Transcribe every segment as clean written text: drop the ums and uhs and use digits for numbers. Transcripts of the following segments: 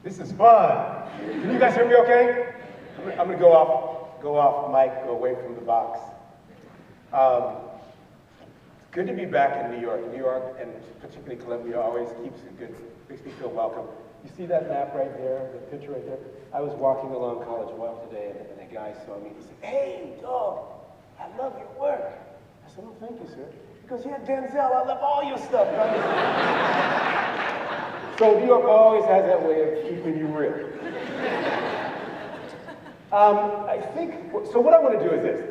This is fun. Can you guys hear me okay? I'm gonna go off mic, go away from the box. It's good to be back in New York. New York, and particularly Columbia, always keeps it good, makes me feel welcome. You see that map right there, the picture right there? I was walking along College Walk today, and a guy saw me, he said, "Hey, dog, I love your work." I said, "Oh, thank you, sir." He goes, "Yeah, Denzel, I love all your stuff." So New York always has that way of keeping you real. I think, so what I want to do is this.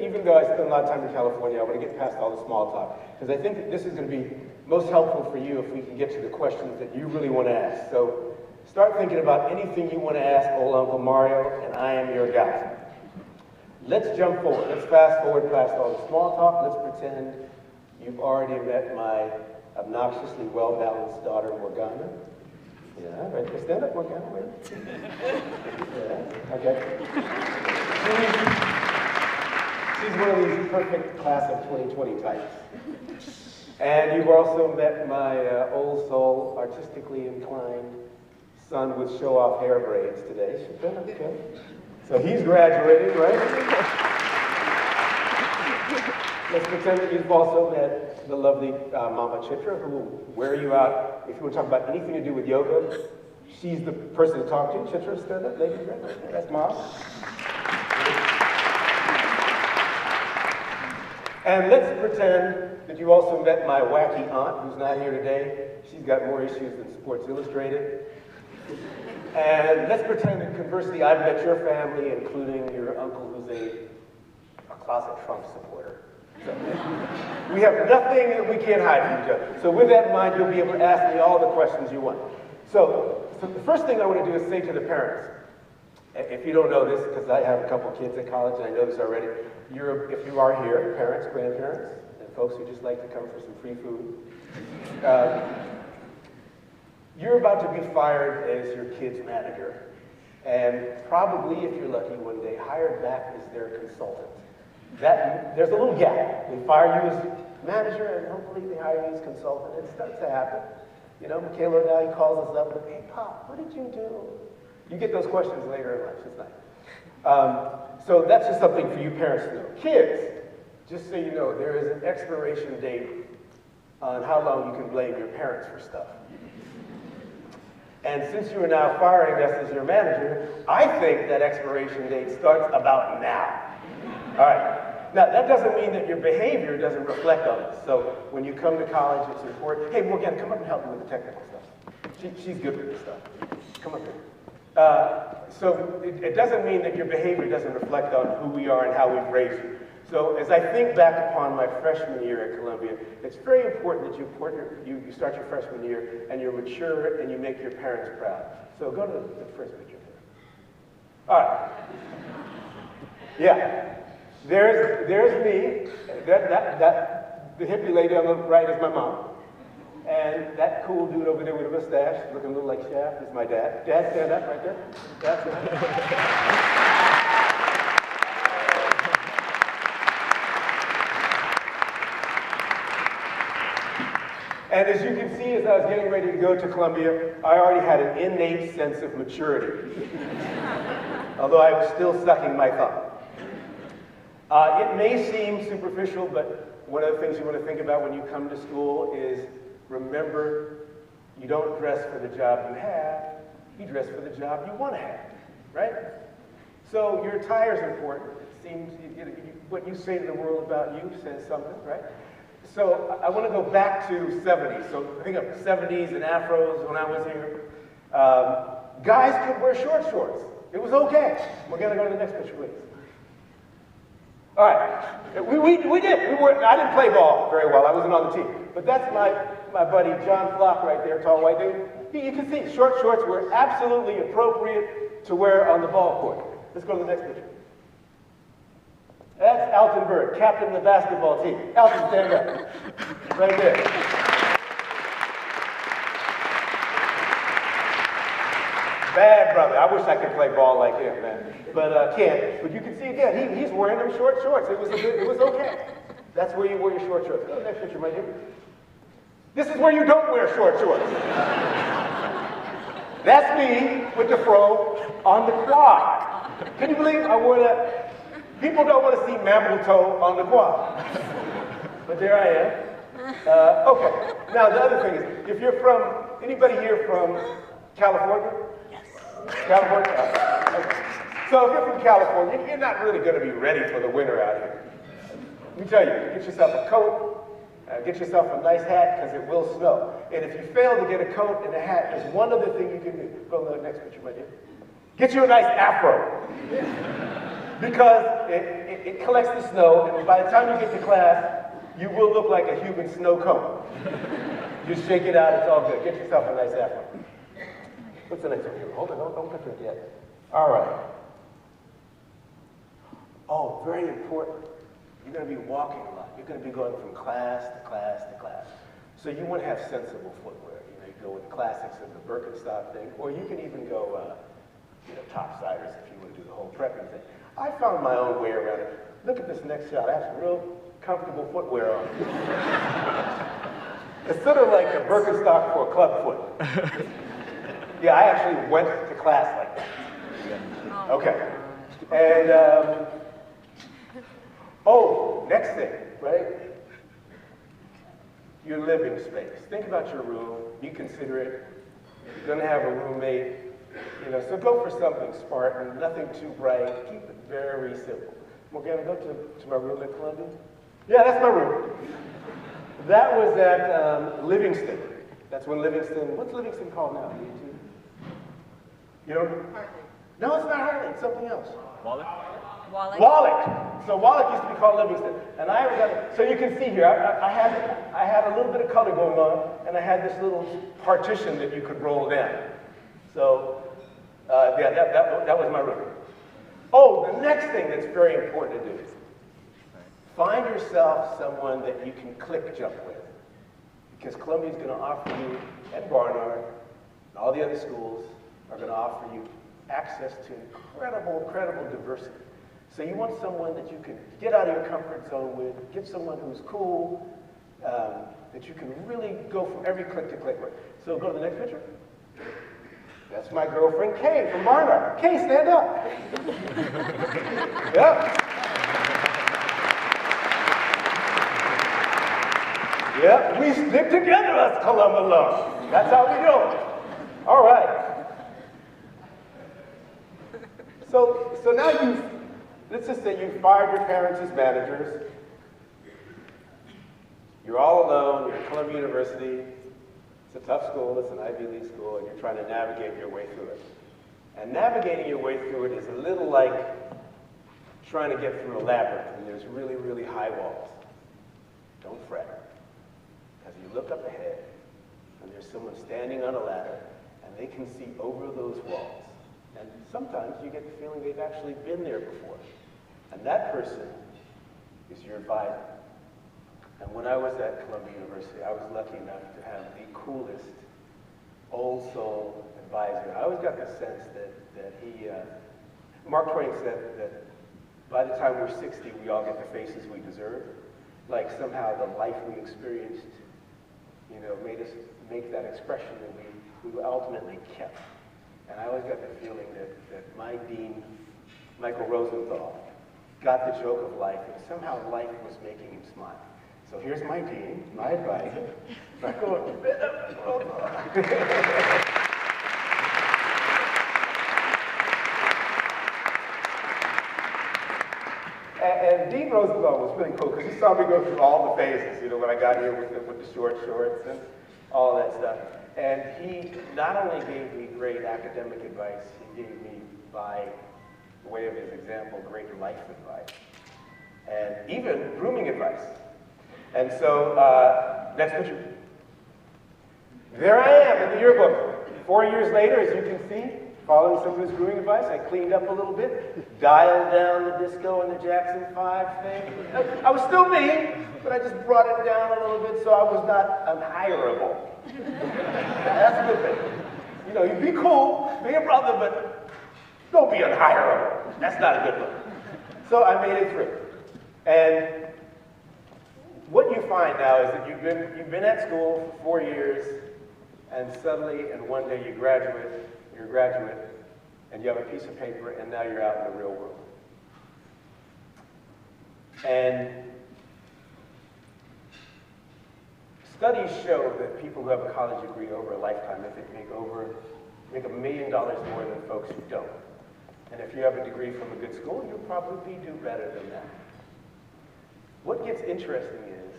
Even though I spend a lot of time in California, I want to get past all the small talk, because I think that this is going to be most helpful for you if we can get to the questions that you really want to ask. So start thinking about anything you want to ask old Uncle Mario, and I am your guy. Let's jump forward. Let's fast forward past all the small talk. Let's pretend you've already met my obnoxiously well-balanced daughter, Morgana. Yeah, right there. Stand up, Morgana. Wait. Yeah, okay. She's one of these perfect class of 2020 types. And you've also met my old soul, artistically inclined son with show-off hair braids today. Okay. So he's graduated, right? Let's pretend that you've also met the lovely Mama Chitra, who will wear you out. If you want to talk about anything to do with yoga, she's the person to talk to. Chitra, stand up, ladies, right there. That's Mom. And let's pretend that you also met my wacky aunt, who's not here today. She's got more issues than Sports Illustrated. And let's pretend that conversely, I've met your family, including your uncle, who's a closet Trump supporter. So, we have nothing that we can't hide from each other. So with that in mind, you'll be able to ask me all the questions you want. So the first thing I want to do is say to the parents, if you don't know this, because I have a couple kids at college, and I know this already, if you are here, parents, grandparents, and folks who just like to come for some free food, you're about to be fired as your kid's manager, and probably, if you're lucky, one day hired back as their consultant. There's a little gap. They fire you as manager, and hopefully they hire you as consultant. It starts to happen. You know, Michaela now, he calls us up and, "Hey, Pop, what did you do?" You get those questions later in life. It's nice. So that's just something for you parents to know. Kids, just so you know, there is an expiration date on how long you can blame your parents for stuff. And since you are now firing us as your manager, I think that expiration date starts about now. All right. Now, that doesn't mean that your behavior doesn't reflect on this. So when you come to college, it's important. Hey, Morgan, come up and help me with the technical stuff. She's good with this stuff. Come up here. So it doesn't mean that your behavior doesn't reflect on who we are and how we've raised you. So as I think back upon my freshman year at Columbia, it's very important that you start your freshman year and you're mature and you make your parents proud. So go to the first picture there. All right. Yeah. There's me. The hippie lady on the right is my mom. And that cool dude over there with a mustache, looking a little like Shaft, is my dad. Dad, stand up right there. That's it. And as you can see, as I was getting ready to go to Columbia, I already had an innate sense of maturity. Although I was still sucking my thumb. It may seem superficial, but one of the things you want to think about when you come to school is remember, you don't dress for the job you have, you dress for the job you want to have, right? So your attire is important. It seems what you say to the world about you says something, right? So I want to go back to 70s. So think of 70s and afros when I was here. Guys could wear shorts. It was okay. We're going to go to the next picture, please. All right, we did. I didn't play ball very well. I wasn't on the team. But that's my buddy John Flock right there, tall white dude. You can see short shorts were absolutely appropriate to wear on the ball court. Let's go to the next picture. That's Alton Bird, captain of the basketball team. Alton, stand up. Right there. Bad brother. I wish I could play ball like him, man. But can't. But you can see again, he's wearing them short shorts. It was okay. That's where you wear your short shorts. Oh, next picture, my dear. This is where you don't wear short shorts. That's me with the fro on the quad. Can you believe I wore that? People don't want to see mammal toe on the quad. But there I am. Okay, now the other thing is, if you're from, anybody here from California? Yes. California? Okay. So if you're from California, you're not really going to be ready for the winter out here. Let me tell you, get yourself a coat, get yourself a nice hat, because it will snow. And if you fail to get a coat and a hat, there's one other thing you can do. Go to the next picture, my dear. Get you a nice afro. Because it collects the snow, and by the time you get to class, you will look like a human snow cone. You shake it out, it's all good. Get yourself a nice afro. What's the next one here? Hold on, don't put it yet. All right. Oh, very important. You're going to be walking a lot. You're going to be going from class to class to class. So you want to have sensible footwear. You know, you go with the classics of the Birkenstock thing, or you can even go, topsiders if you want to do the whole prepping thing. I found my own way around it. Look at this next shot. I have some real comfortable footwear on. It's sort of like a Birkenstock for a club foot. Yeah, I actually went to class like that. Okay. And, next thing, right? Your living space. Think about your room. Be considerate. You're going to have a roommate. So go for something Spartan, nothing too bright. Keep it very simple. Morgana, go to my room at Columbia. Yeah, that's my room. That was at Livingston. That's when Livingston, what's Livingston called now? You know? Hartley. No, it's not Hartley, it's something else. Wallach? Wallach. So Wallach used to be called Livingston. And I was at, so you can see here, I had a little bit of color going on, and I had this little partition that you could roll down. So, that was my room. Oh, the next thing that's very important to do is find yourself someone that you can click jump with. Because Columbia's going to offer you, and Barnard, and all the other schools are going to offer you access to incredible diversity. So you want someone that you can get out of your comfort zone with, get someone who's cool, that you can really go from every click to click with. So go to the next picture. That's my girlfriend, Kay, from Barnard. Kay, stand up. Yep. Yep, we stick together, us Colum alum. That's how we do it. All right. So now let's just say you fired your parents as managers. You're all alone, you're at Columbia University. It's a tough school, it's an Ivy League school, and you're trying to navigate your way through it. And navigating your way through it is a little like trying to get through a labyrinth, and there's really high walls. Don't fret, because you look up ahead, and there's someone standing on a ladder, and they can see over those walls. And sometimes you get the feeling they've actually been there before. And that person is your advisor. And when I was at Columbia University, I was lucky enough to have the coolest old soul advisor. I always got the sense that he, Mark Twain said that by the time we're 60, we all get the faces we deserve. Like somehow the life we experienced, made us make that expression that we ultimately kept. And I always got the feeling that my dean, Michael Rosenthal, got the joke of life, and somehow life was making him smile. So here's my dean, my advisor. And Dean Rosenthal was really cool because he saw me go through all the phases, when I got here with the short shorts and all that stuff. And he not only gave me great academic advice, he gave me, by way of his example, great life advice. And even grooming advice. And so, next picture. There I am in the yearbook. 4 years later, as you can see, following some of his grooming advice, I cleaned up a little bit, dialed down the disco and the Jackson 5 thing. I was still me, but I just brought it down a little bit so I was not unhirable. That's a good thing. You be cool, be a brother, but don't be unhirable. That's not a good look. So I made it through. And find now is that you've been at school for 4 years, and suddenly, and one day you're a graduate, and you have a piece of paper, and now you're out in the real world. And studies show that people who have a college degree over a lifetime, I think, make $1 million more than folks who don't. And if you have a degree from a good school, you'll probably do better than that. What gets interesting is,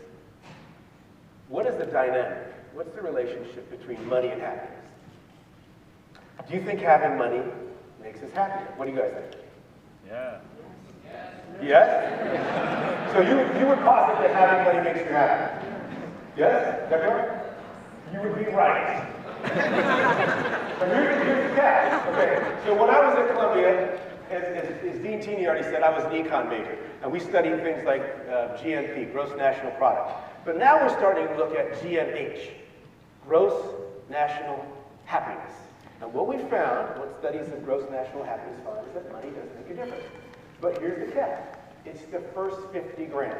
what is the dynamic? What's the relationship between money and happiness? Do you think having money makes us happier? What do you guys think? Yeah. Yes? So you would posit that having money makes you happy? Yes? Is that correct? You would be right. But here's the catch. Okay, so when I was at Columbia, as Dean Tini already said, I was an econ major, and we studied things like GNP, gross national product. But now we're starting to look at GNH, gross national happiness. And what we found, what studies of gross national happiness found, is that money doesn't make a difference. But here's the catch. It's the first 50 grand.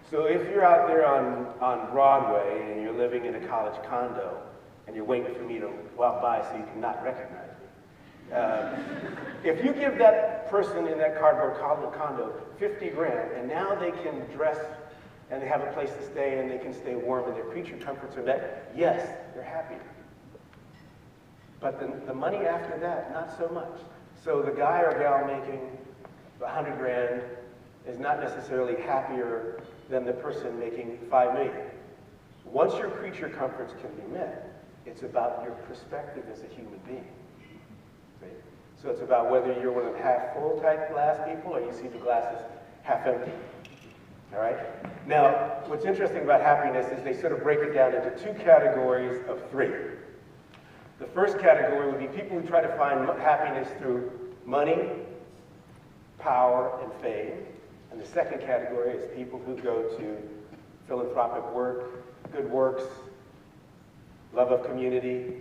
So if you're out there on Broadway and you're living in a college condo and you're waiting for me to walk by so you can not recognize me, if you give that person in that cardboard condo 50 grand and now they can dress and they have a place to stay and they can stay warm and their creature comforts are met, yes, they're happy. But the money after that, not so much. So the guy or gal making 100 grand is not necessarily happier than the person making 5 million. Once your creature comforts can be met, it's about your perspective as a human being. See? So it's about whether you're one of the half full type glass people or you see the glasses half empty. All right? Now, what's interesting about happiness is they sort of break it down into 2 categories of 3. The first category would be people who try to find happiness through money, power, and fame. And the second category is people who go to philanthropic work, good works, love of community,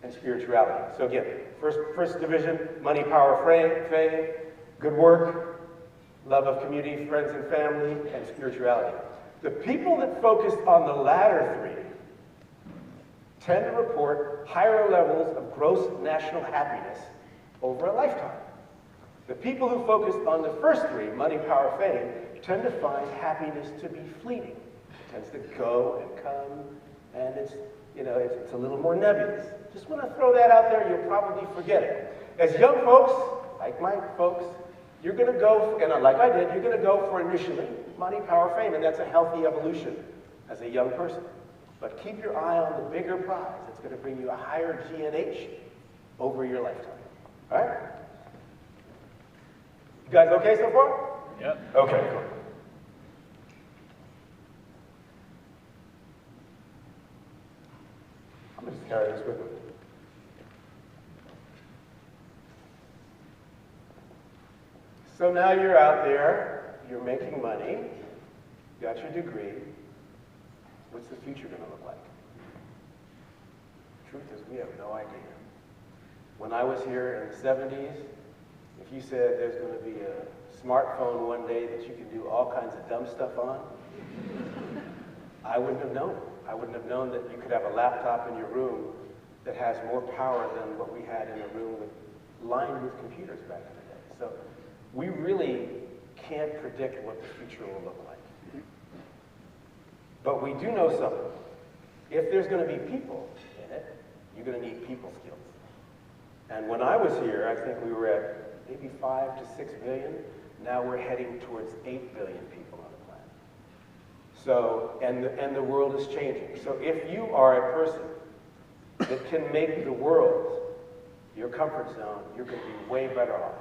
and spirituality. So again, first division, money, power, fame, good work, love of community, friends and family, and spirituality. The people that focused on the latter 3 tend to report higher levels of gross national happiness over a lifetime. The people who focused on the first 3, money, power, fame, tend to find happiness to be fleeting. It tends to go and come, and it's a little more nebulous. Just want to throw that out there, you'll probably forget it. As young folks, like my folks, you're going to go, and like I did, you're going to go for initially money, power, fame, and that's a healthy evolution as a young person. But keep your eye on the bigger prize. It's going to bring you a higher GNH over your lifetime. All right? You guys okay so far? Yep. Okay, cool. I'm going to just carry this with me. So now you're out there, you're making money, you got your degree. What's the future going to look like? The truth is, we have no idea. When I was here in the 70s, if you said there's going to be a smartphone one day that you can do all kinds of dumb stuff on, I wouldn't have known. I wouldn't have known that you could have a laptop in your room that has more power than what we had in a room lined with computers back in the day. So we really can't predict what the future will look like. But we do know something. If there's going to be people in it, you're going to need people skills. And when I was here, I think we were at maybe 5 to 6 billion. Now we're heading towards 8 billion people on the planet. So, and the world is changing. So if you are a person that can make the world your comfort zone, you're going to be way better off.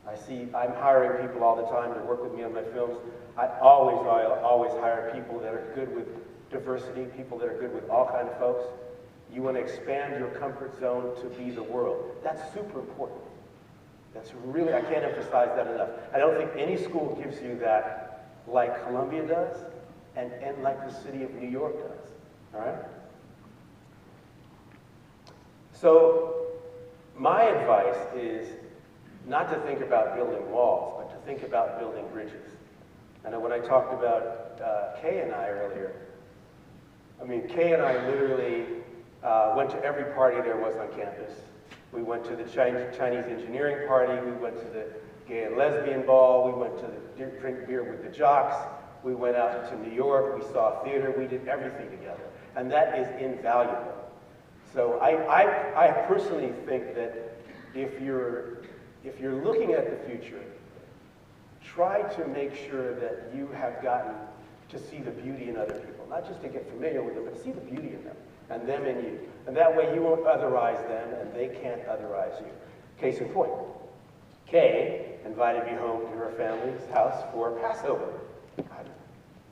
I'm hiring people all the time to work with me on my films. I always hire people that are good with diversity, people that are good with all kinds of folks. You want to expand your comfort zone to be the world. That's super important. That's really, I can't emphasize that enough. I don't think any school gives you that like Columbia does and like the city of New York does. All right? So my advice is not to think about building walls, but to think about building bridges. And when I talked about Kay and I earlier, I mean, Kay and I literally went to every party there was on campus. We went to the Chinese engineering party, we went to the gay and lesbian ball, we went to the drink beer with the jocks, we went out to New York, we saw theater, we did everything together. And that is invaluable. So I personally think that if you're looking at the future, try to make sure that you have gotten to see the beauty in other people. Not just to get familiar with them, but to see the beauty in them, and them in you. And that way you won't otherize them, and they can't otherize you. Case in point, Kay invited me home to her family's house for Passover. I've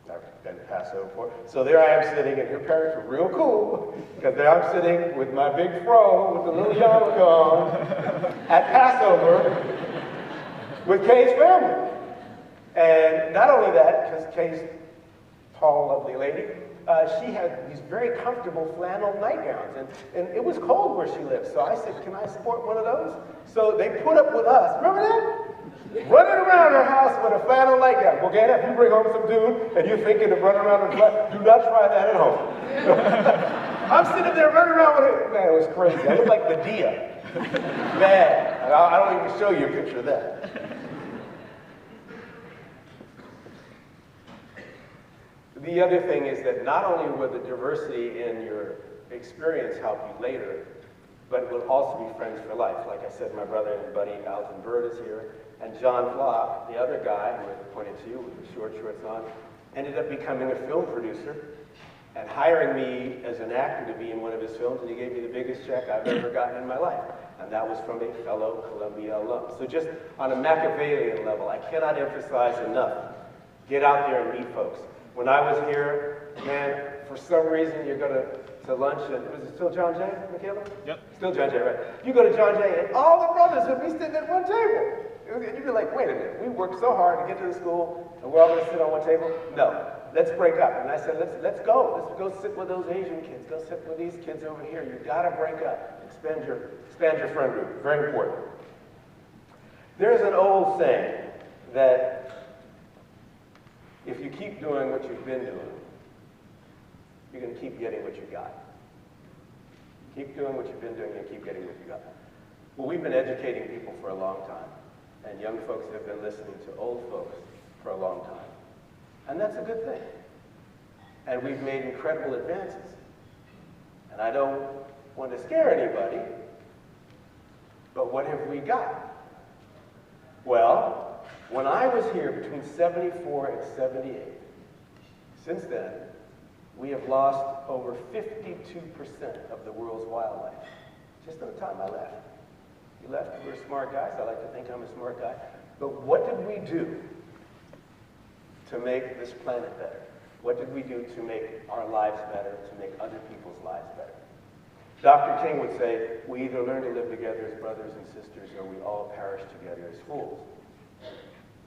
never been to Passover before. So there I am sitting, and her parents were real cool, because there I'm sitting with my big fro, with the little yarmulke on, at Passover, with Kay's family. And not only that, because Kay's tall, lovely lady, she had these very comfortable flannel nightgowns, and it was cold where she lived, so I said, can I sport one of those? So they put up with us, remember that? Running around her house with a flannel nightgown. Okay, if you bring home some dude and you're thinking of running around in flannel, do not try that at home. I'm sitting there running around with it. Man, it was crazy. I looked like Medea. Man, I don't even show you a picture of that. The other thing is that not only will the diversity in your experience help you later, but it will also be friends for life. Like I said, my brother and buddy Alton Bird is here, and John Flock, the other guy who I pointed to with the short shorts on, ended up becoming a film producer and hiring me as an actor to be in one of his films, and he gave me the biggest check I've ever gotten in my life. And that was from a fellow Columbia alum. So just on a Machiavellian level, I cannot emphasize enough, get out there and meet folks. When I was here, man, for some reason you go to lunch, and was it still John Jay, Michaela? Yep. Still John Jay, right? You go to John Jay, and all the brothers would be sitting at one table. And you'd be like, wait a minute, we worked so hard to get to the school, and we're all going to sit on one table? No, let's break up. And I said, let's go sit with those Asian kids. Go sit with these kids over here. You got to break up. Expand your friend group. Very important. There's an old saying that if you keep doing what you've been doing, you're going to keep getting what you got. Keep doing what you've been doing and keep getting what you got. Well, we've been educating people for a long time, and young folks have been listening to old folks for a long time. And that's a good thing. And we've made incredible advances. And I don't want to scare anybody, but what have we got? Well, when I was here between 74 and 78, since then, we have lost over 52% of the world's wildlife. Just in the time I left. You left, you were smart guys. I like to think I'm a smart guy. But what did we do to make this planet better? What did we do to make our lives better, to make other people's lives better? Dr. King would say, we either learn to live together as brothers and sisters, or we all perish together as fools.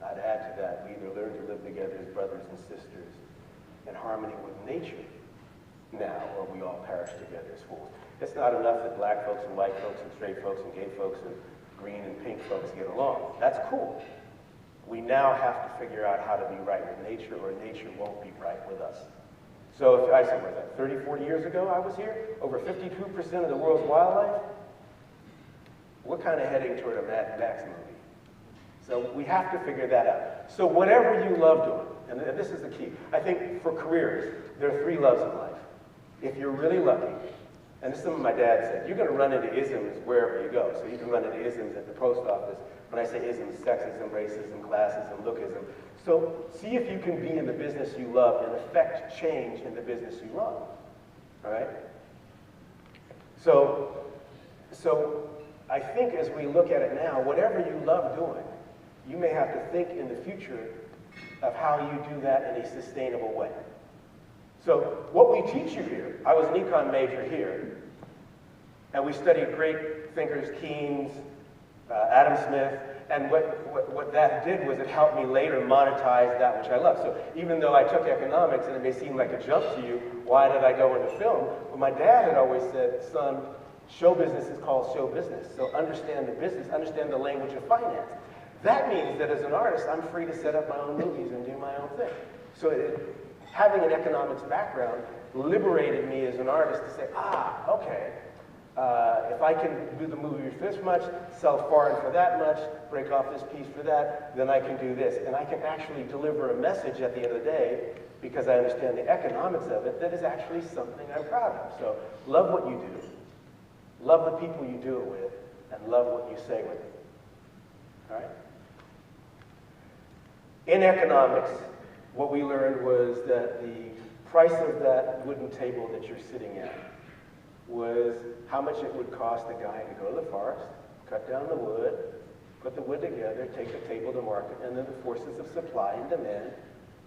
I'd add to that, we either learn to live together as brothers and sisters in harmony with nature now, or we all perish together as fools. It's not enough that black folks and white folks and straight folks and gay folks and green and pink folks get along. That's cool. We now have to figure out how to be right with nature, or nature won't be right with us. So if I said, what was that, 30, 40 years ago I was here, over 52% of the world's wildlife, we're kind of heading toward a Mad Max movie. So we have to figure that out. So whatever you love doing, and this is the key. I think for careers, there are 3 loves in life. If you're really lucky, and this is something my dad said, you're going to run into isms wherever you go. So you can run into isms at the post office. When I say isms, sexism, racism, classism, lookism. So see if you can be in the business you love and affect change in the business you love. All right? So I think as we look at it now, whatever you love doing, you may have to think in the future of how you do that in a sustainable way. So what we teach you here, I was an econ major here, and we studied great thinkers, Keynes, Adam Smith, and what that did was it helped me later monetize that which I love. So even though I took economics, and it may seem like a jump to you, why did I go into film? Well, my dad had always said, son, show business is called show business. So understand the business, understand the language of finance. That means that as an artist, I'm free to set up my own movies and do my own thing. So having an economics background liberated me as an artist to say, okay, if I can do the movie for this much, sell foreign for that much, break off this piece for that, then I can do this. And I can actually deliver a message at the end of the day, because I understand the economics of it, that is actually something I'm proud of. So love what you do, love the people you do it with, and love what you say with it. All right? In economics, what we learned was that the price of that wooden table that you're sitting at was how much it would cost a guy to go to the forest, cut down the wood, put the wood together, take the table to market, and then the forces of supply and demand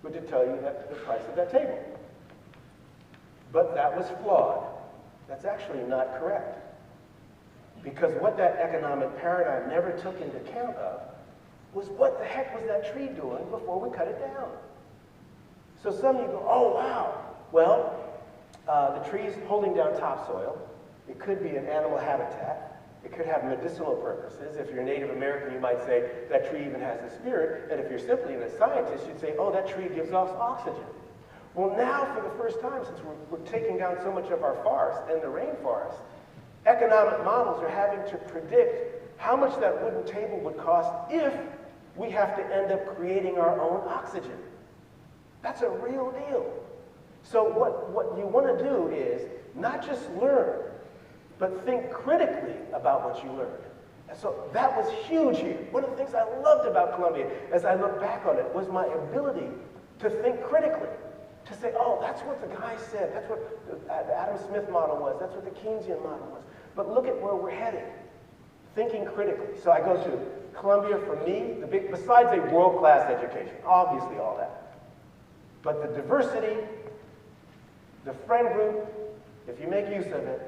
would to tell you that the price of that table. But that was flawed. That's actually not correct. Because what that economic paradigm never took into account of was what the heck was that tree doing before we cut it down? So some of you go, oh wow, well, the tree's holding down topsoil. It could be an animal habitat. It could have medicinal purposes. If you're Native American, you might say that tree even has a spirit. And if you're simply a scientist, you'd say, oh, that tree gives off oxygen. Well, now for the first time, since we're taking down so much of our forest and the rainforest, economic models are having to predict how much that wooden table would cost if we have to end up creating our own oxygen. That's a real deal. So what you want to do is not just learn, but think critically about what you learned. And so that was huge here. One of the things I loved about Columbia, as I look back on it, was my ability to think critically. To say, oh, that's what the guy said. That's what the Adam Smith model was. That's what the Keynesian model was. But look at where we're headed. Thinking critically. So I go to Columbia, for me, besides a world-class education, obviously all that. But the diversity, the friend group, if you make use of it,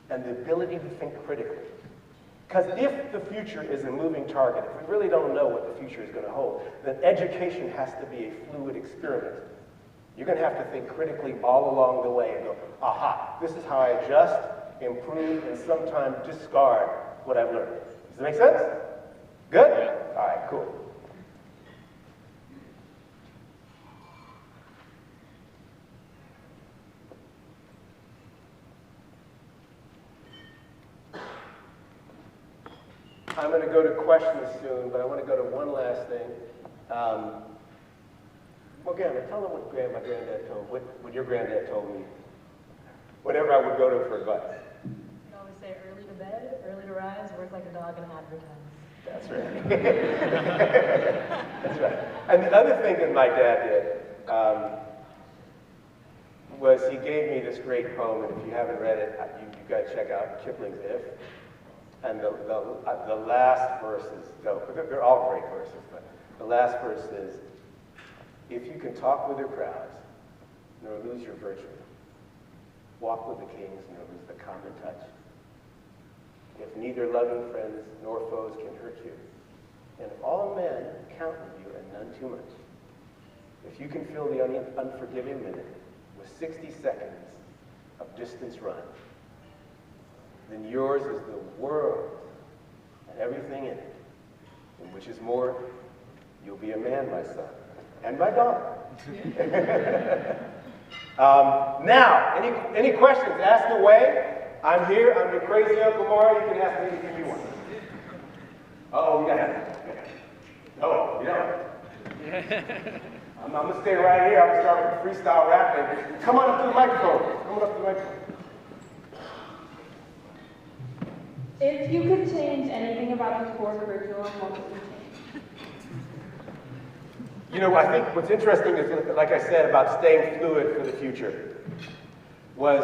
and the ability to think critically. Because if the future is a moving target, if we really don't know what the future is going to hold, then education has to be a fluid experiment. You're going to have to think critically all along the way and go, aha, this is how I adjust, improve, and sometimes discard what I've learned. Does that make sense? Good? Yeah. All right, cool. I'm going to go to questions soon, but I want to go to one last thing. Well, again, tell them what my granddad told, what your granddad told me whenever I would go to him for advice. I always say early to bed, early to rise, work like a dog and advertise. That's right. That's right. And the other thing that my dad did was he gave me this great poem, and if you haven't read it, you've got to check out Kipling's If. And the last verses, they're all great verses, but the last verse is, if you can talk with your crowds, nor lose your virtue, walk with the kings, nor lose the common touch. If neither loving friends nor foes can hurt you, and if all men count with you and none too much, if you can fill the unforgiving minute with 60 seconds of distance run, then yours is the world and everything in it, and which is more, you'll be a man, my son, and my daughter. Now, any questions? Ask away. I'm here. I'm your crazy Uncle Maury. You can ask me anything you want. Uh-oh, we got it. Oh, yeah. I'm going to stay right here. I'm going to start with freestyle rapping. Come on up to the microphone. Come on up to the microphone. If you could change anything about the core curriculum, what would you change? You know, I think what's interesting is, like I said, about staying fluid for the future, was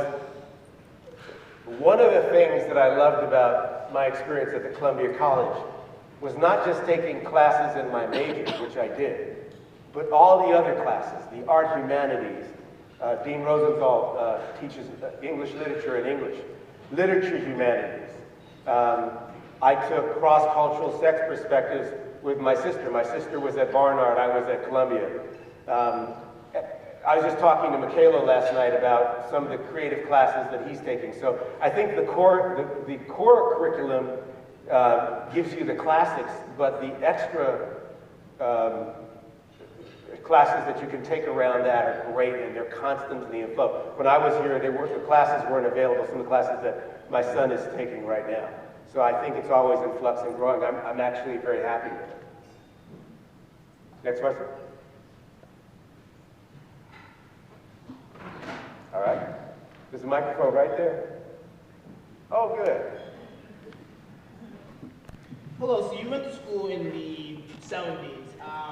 one of the things that I loved about my experience at the Columbia College was not just taking classes in my major, which I did, but all the other classes, the art humanities. Dean Rosenthal teaches English literature and English, literature humanities. I took cross-cultural sex perspectives with my sister. My sister was at Barnard, I was at Columbia. I was just talking to Michaela last night about some of the creative classes that he's taking. So I think the core curriculum gives you the classics, but the extra classes that you can take around that are great, and they're constantly in flow. When I was here, the classes weren't available, some of the classes that my son is taking right now. So I think it's always in flux and growing. I'm actually very happy with it. Next question? All right. There's a microphone right there. Oh, good. Hello, so you went to school in the 70s,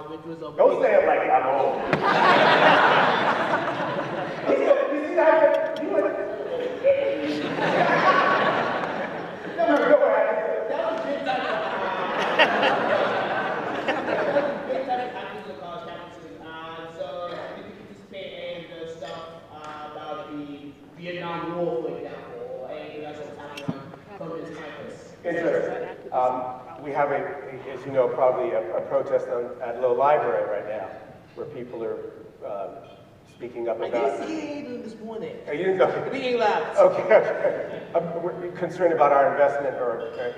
which was a... Don't say it like I'm old. You see that? You went... No, go ahead. That was big time. That was big time activities on college campuses. So did you participate in the stuff about the Vietnam War, for example, or anything else that's happening on this campus? Interesting. We have, as you know, probably a protest at Low Library right now, where people are speaking up about... I didn't see anything this morning. Oh, you didn't go? We ain't loud. Okay. We're concerned about our investment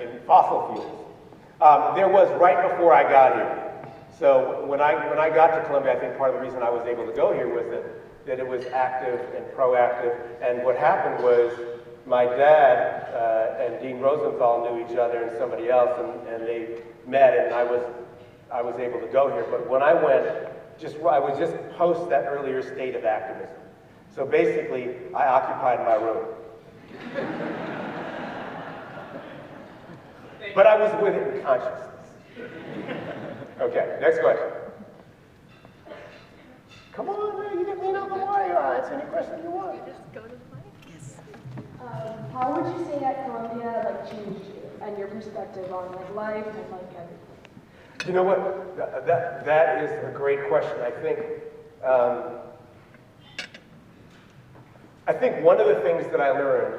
in fossil fuels. There was right before I got here. So when I got to Columbia, I think part of the reason I was able to go here was that it was active and proactive. And what happened was my dad and Dean Rosenthal knew each other and somebody else, and they met, and I was able to go here. But when I went, I was just post that earlier state of activism. So basically, I occupied my room. But I was with it in consciousness. Okay, next question. Come on, man, you get me on the wire. I'll answer any question you want. Just go to the mic. Yes. How would you say that Columbia changed you and your perspective on life and everything? You know what? That is a great question. I think one of the things that I learned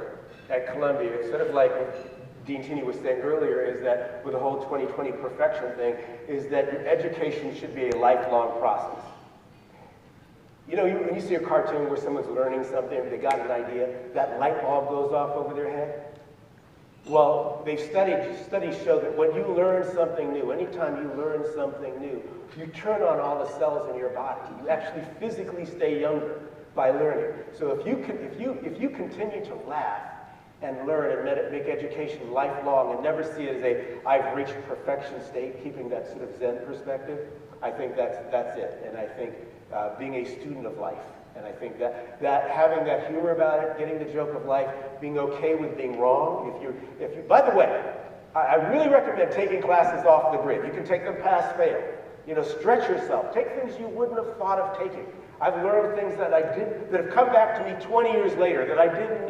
at Columbia, sort of like what Dean Tini was saying earlier, is that with the whole 2020 perfection thing, is that your education should be a lifelong process. You know, when you see a cartoon where someone's learning something, they got an idea, that light bulb goes off over their head. Well, studies show that when you learn something new, anytime you learn something new, you turn on all the cells in your body. You actually physically stay younger by learning. So if you continue to laugh and learn and make education lifelong and never see it as I've reached perfection state, keeping that sort of Zen perspective, I think that's it. And I think being a student of life. And I think that having that humor about it, getting the joke of life, being okay with being wrong. If you, by the way, I really recommend taking classes off the grid. You can take them pass fail. You know, stretch yourself. Take things you wouldn't have thought of taking. I've learned things that have come back to me 20 years later that I didn't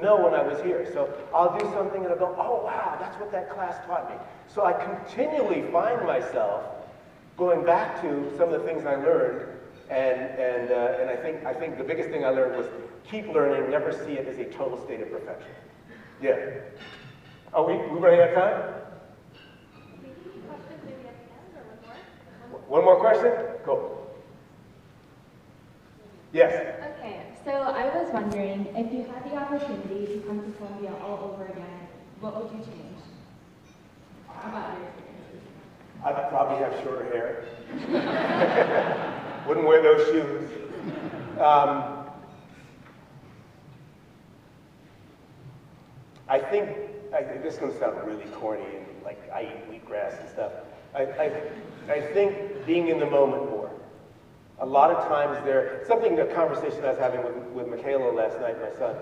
know when I was here. So I'll do something and I'll go, oh wow, that's what that class taught me. So I continually find myself going back to some of the things I learned. And I think the biggest thing I learned was keep learning, never see it as a total state of perfection. Yeah. Are we running out of time? Maybe at the end or One more question? Cool. Yes. Okay, so I was wondering, if you had the opportunity to come to Columbia all over again, what would you change about your experiences? I'd probably have shorter hair. Wouldn't wear those shoes. I think, this is going to sound really corny and like I eat wheatgrass and stuff. I think being in the moment more. A lot of times a conversation I was having with Michaela last night, my son,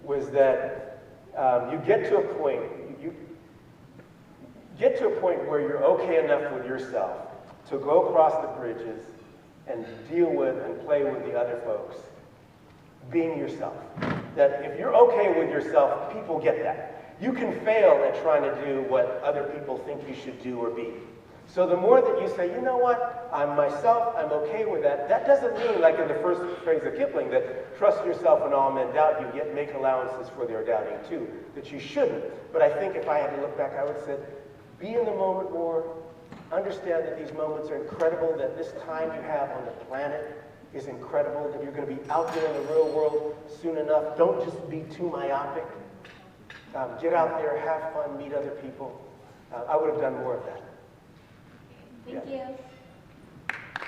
was that you get to a point where you're okay enough with yourself to go across the bridges and deal with and play with the other folks, being yourself. That if you're okay with yourself, people get that. You can fail at trying to do what other people think you should do or be. So the more that you say, you know what, I'm myself, I'm okay with that, that doesn't mean, like in the first phrase of Kipling, that trust yourself when all men doubt you, yet make allowances for their doubting too, that you shouldn't. But I think if I had to look back, I would say, be in the moment more, understand that these moments are incredible, that this time you have on the planet is incredible, that you're going to be out there in the real world soon enough. Don't just be too myopic. Get out there, have fun, meet other people. I would have done more of that. Thank you.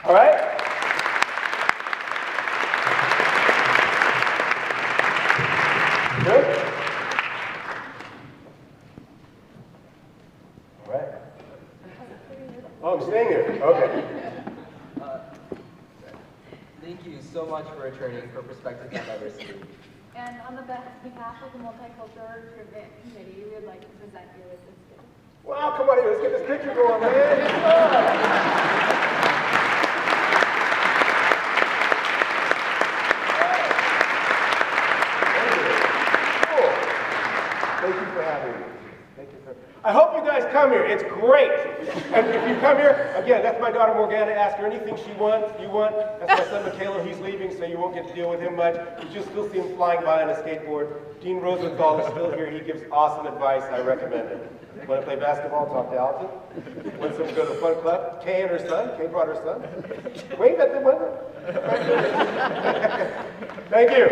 All right? Good? All right. Oh, I'm staying here. Okay. Thank you so much for returning for Perspectives on Diversity. And on the behalf of the Multicultural Recruitment Committee, we would like to present you with this gift. Wow, come on here. Let's get this picture going, man. Come on. Cool. Thank you for having me. Thank you for. I hope you guys come here. It's great. And if you come here, again, that's my daughter Morgana. Ask her anything she wants. You want. That's my son Michaela. He's leaving, so you won't get to deal with him much. You just still see him flying by on a skateboard. Dean Rosenthal is still here. He gives awesome advice. I recommend it. Want to play basketball? Talk to Alton. Want some to go to the fun club? Kay and her son. Kay brought her son. Wave at the window. Thank you.